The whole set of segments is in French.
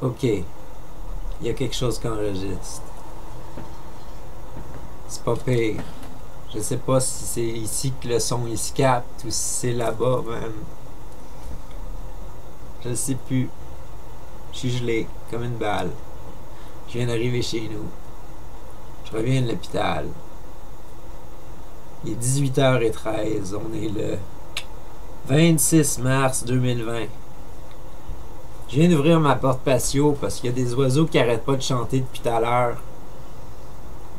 Ok, il y a quelque chose qui enregistre. C'est pas pire. Je sais pas si c'est ici que le son il se capte ou si c'est là-bas même. Je sais plus. Je suis gelé comme une balle. Je viens d'arriver chez nous. Je reviens de l'hôpital. Il est 18h13. On est le 26 mars 2020. Je viens d'ouvrir ma porte patio parce qu'il y a des oiseaux qui arrêtent pas de chanter depuis tout à l'heure.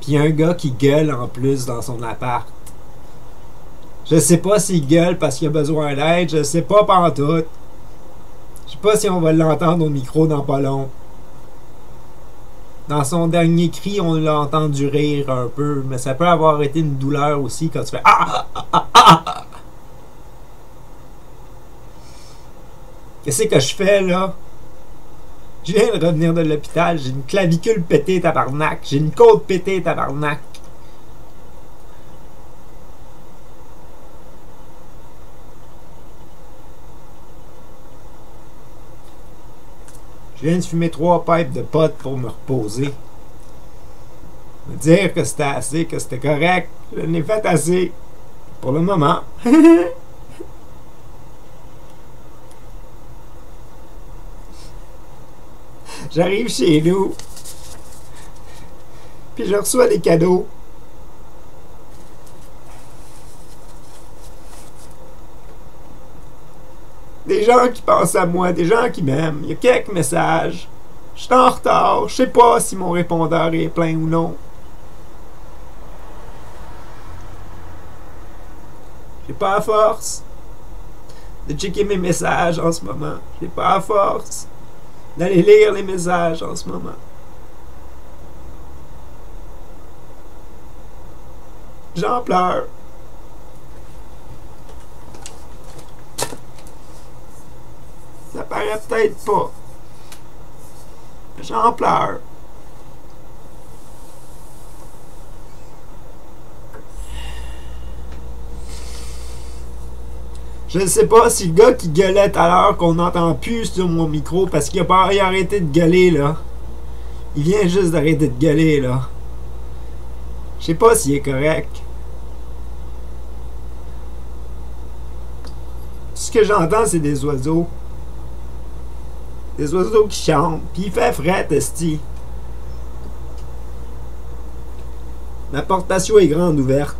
Puis il y a un gars qui gueule en plus dans son appart. Je sais pas s'il gueule parce qu'il a besoin d'aide, je sais pas pantoute. Je sais pas si on va l'entendre au micro dans pas long. Dans son dernier cri, on l'a entendu rire un peu, mais ça peut avoir été une douleur aussi quand tu fais ah ah ah ah ah. Qu'est-ce que je fais là? Je viens de revenir de l'hôpital, j'ai une clavicule pétée tabarnak, j'ai une côte pétée tabarnak. Je viens de fumer 3 pipes de pot pour me reposer. Me dire que c'était assez, que c'était correct, je n'ai fait assez. Pour le moment. J'arrive chez nous. Puis je reçois des cadeaux. Des gens qui pensent à moi, des gens qui m'aiment. Il y a quelques messages. Je suis en retard. Je sais pas si mon répondeur est plein ou non. J'ai pas la force de checker mes messages en ce moment. J'ai pas la force d'aller lire les messages en ce moment. J'en pleure. Ça paraît peut-être pas. J'en pleure. Je ne sais pas si le gars qui gueulait tout à l'heure qu'on n'entend plus sur mon micro parce qu'il a pas arrêté de gueuler là. Il vient juste d'arrêter de gueuler là. Je sais pas s'il est correct. Tout ce que j'entends c'est des oiseaux. Des oiseaux qui chantent. Puis il fait fret, esti. Ma porte patio est grande ouverte.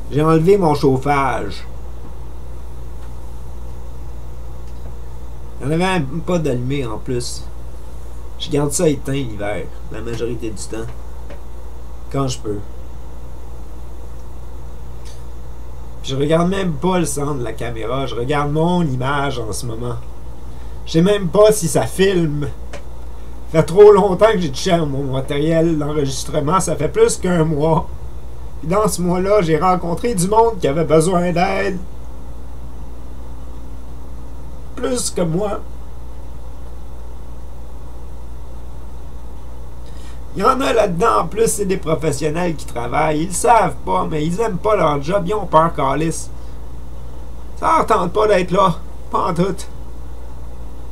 J'ai enlevé mon chauffage. Il n'y en avait même pas d'allumé en plus. Je garde ça éteint l'hiver, la majorité du temps. Quand je peux. Puis je regarde même pas le centre de la caméra, je regarde mon image en ce moment. Je sais même pas si ça filme. Ça fait trop longtemps que j'ai touché à mon matériel d'enregistrement, ça fait plus qu'un mois. Puis dans ce mois-là, j'ai rencontré du monde qui avait besoin d'aide. Plus que moi. Il y en a là-dedans, en plus, c'est des professionnels qui travaillent. Ils le savent pas, mais ils aiment pas leur job. Ils ont peur calice. Ça leur tente pas d'être là. Pas en tout.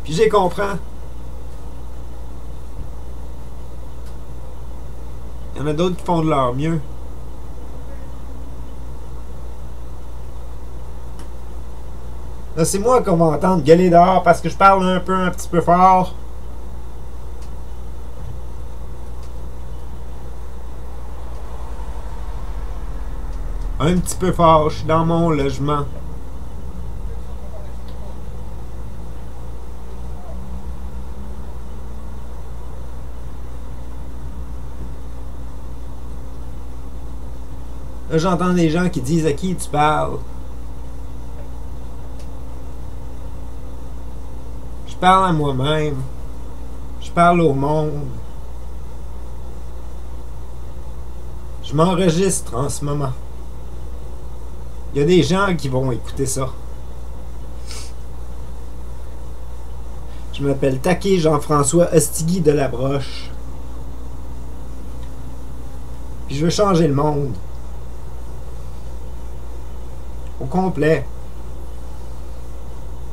Puis j'y comprends. Il y en a d'autres qui font de leur mieux. Là, c'est moi qu'on va entendre gueuler dehors parce que je parle un petit peu fort. Un petit peu fort, je suis dans mon logement. Là, j'entends des gens qui disent à qui tu parles. Je parle à moi-même. Je parle au monde. Je m'enregistre en ce moment. Il y a des gens qui vont écouter ça. Je m'appelle Také Jean-François Ostigui de la Broche. Puis je veux changer le monde. complet.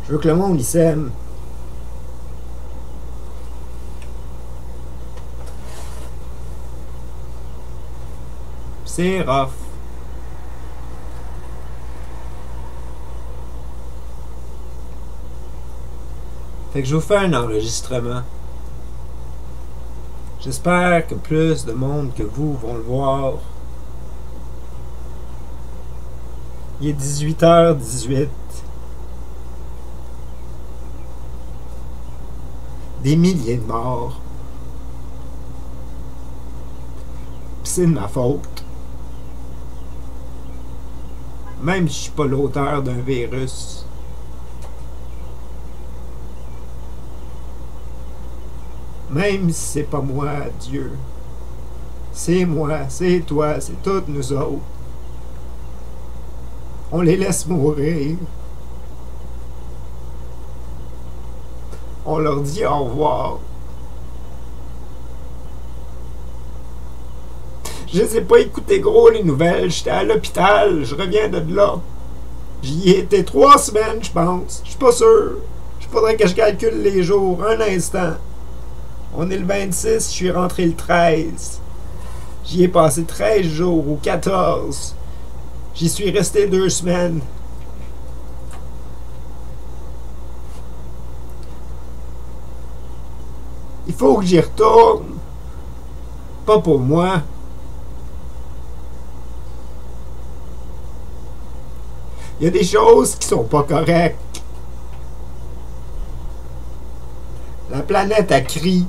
Je veux que le monde y s'aime. C'est rough. Fait que je vous fais un enregistrement. J'espère que plus de monde que vous vont le voir. Il est 18h18. Des milliers de morts. Pis c'est de ma faute. Même si je suis pas l'auteur d'un virus. Même si c'est pas moi, Dieu. C'est moi, c'est toi, c'est toutes nous autres. On les laisse mourir. On leur dit au revoir. Je les ai pas écouté gros les nouvelles. J'étais à l'hôpital. Je reviens de là. J'y ai été 3 semaines, je pense. Je suis pas sûr. Il faudrait que je calcule les jours. Un instant. On est le 26. Je suis rentré le 13. J'y ai passé 13 jours ou 14. J'y suis resté 2 semaines. Il faut que j'y retourne. Pas pour moi. Il y a des choses qui sont pas correctes. La planète a crié.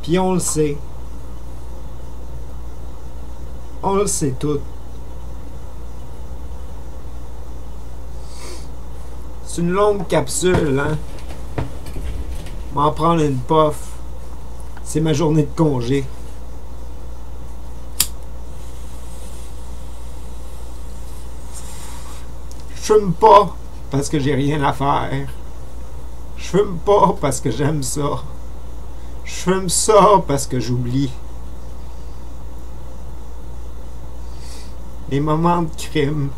Puis on le sait. On le sait tout. C'est une longue capsule, hein? M'en prendre une puff. C'est ma journée de congé. Je fume pas parce que j'ai rien à faire. Je fume pas parce que j'aime ça. Je fume ça parce que j'oublie. Les moments de crime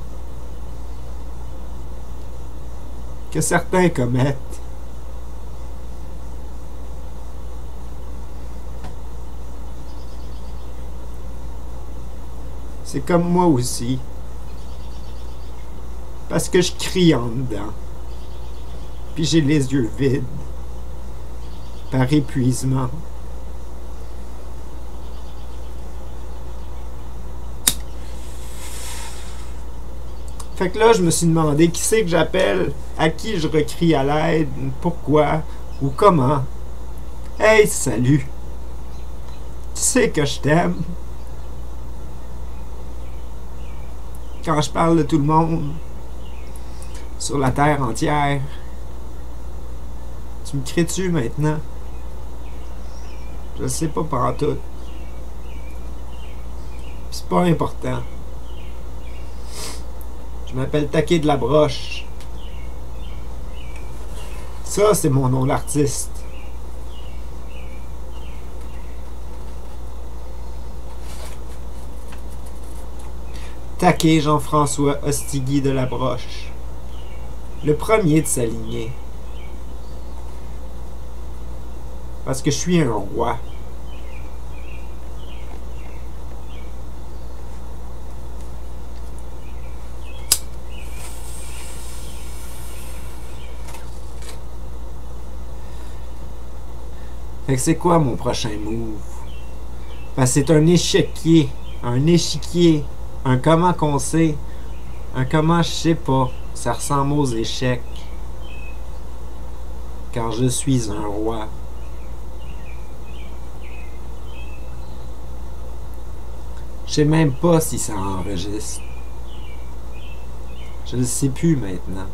que certains commettent. C'est comme moi aussi. Parce que je crie en dedans. Puis j'ai les yeux vides. Par épuisement. Fait que là, je me suis demandé qui c'est que j'appelle, à qui je recrie à l'aide, pourquoi ou comment. Hey, salut! Tu sais que je t'aime. Quand je parle de tout le monde, sur la terre entière, tu me cries-tu maintenant? Je sais pas pantoute. C'est pas important. Je m'appelle Taquet de la Broche. Ça, c'est mon nom d'artiste. Taquet Jean-François Ostigui de la Broche. Le premier de sa lignée. Parce que je suis un roi. Fait que c'est quoi mon prochain move? Ben c'est un échiquier, un comment qu'on sait, un comment je sais pas, ça ressemble aux échecs. Car je suis un roi. Je sais même pas si ça enregistre. Je le sais plus maintenant.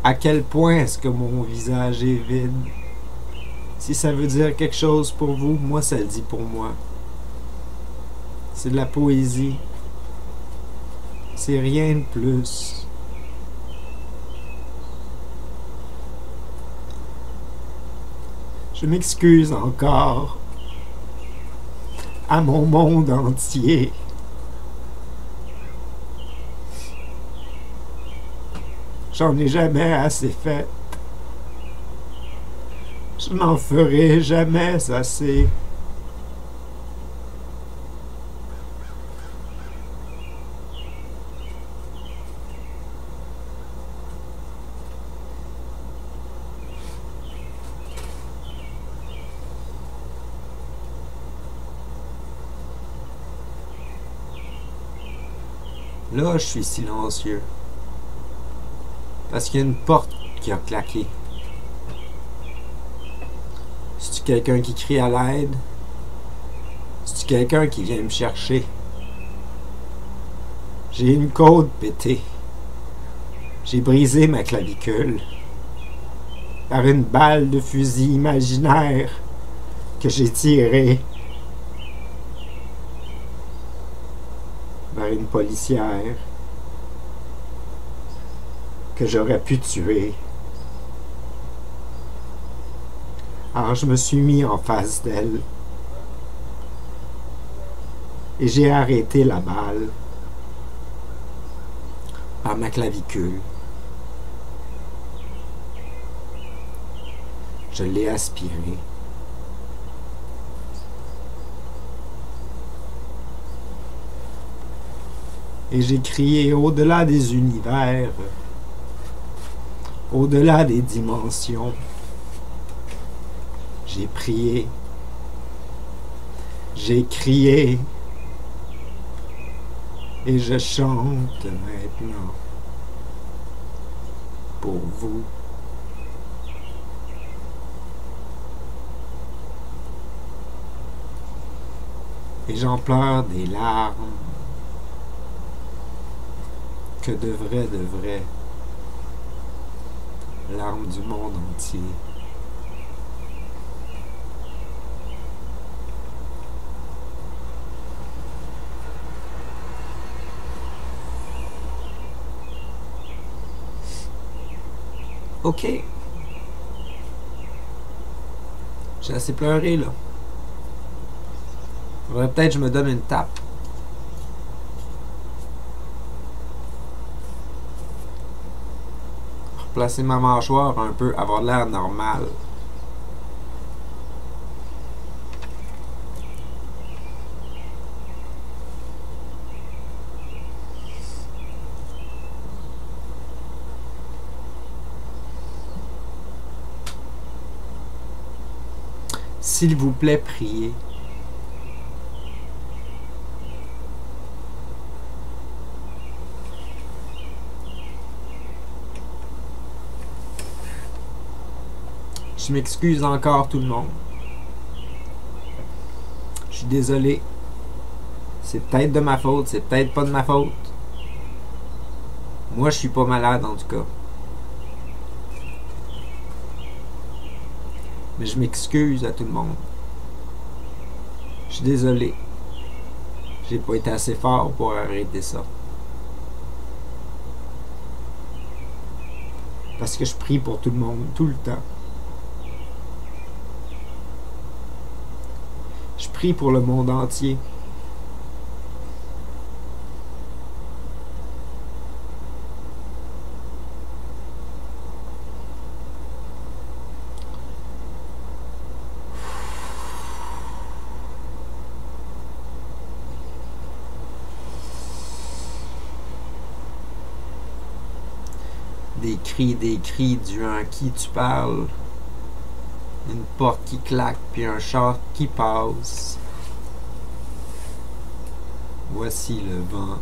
À quel point est-ce que mon visage est vide? Si ça veut dire quelque chose pour vous, moi ça le dit pour moi. C'est de la poésie. C'est rien de plus. Je m'excuse encore à mon monde entier. J'en ai jamais assez fait. Je n'en ferai jamais assez. Là, je suis silencieux. Parce qu'il y a une porte qui a claqué. C'est-tu quelqu'un qui crie à l'aide? C'est-tu quelqu'un qui vient me chercher? J'ai une côte pétée. J'ai brisé ma clavicule par une balle de fusil imaginaire que j'ai tirée vers une policière que j'aurais pu tuer. Alors je me suis mis en face d'elle et j'ai arrêté la balle par ma clavicule. Je l'ai aspirée. Et j'ai crié au-delà des univers, au-delà des dimensions. J'ai prié, j'ai crié, et je chante maintenant pour vous. Et j'en pleure des larmes que de vraies larmes du monde entier. Ok. J'ai assez pleuré, là. Faudrait peut-être que je me donne une tape. Replacer ma mâchoire un peu, avoir l'air normal. S'il vous plaît, priez. Je m'excuse encore tout le monde. Je suis désolé. C'est peut-être de ma faute, c'est peut-être pas de ma faute. Moi, je suis pas malade en tout cas. Mais je m'excuse à tout le monde. Je suis désolé. J'ai pas été assez fort pour arrêter ça. Parce que je prie pour tout le monde, tout le temps. Je prie pour le monde entier. Des cris du à qui tu parles. Une porte qui claque, puis un char qui passe. Voici le vent.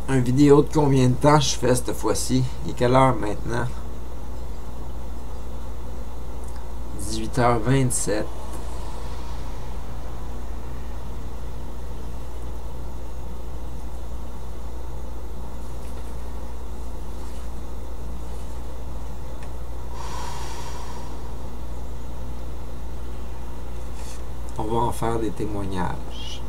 Un vidéo de combien de temps je fais cette fois-ci? Il est quelle heure maintenant? 18h27. On va en faire des témoignages.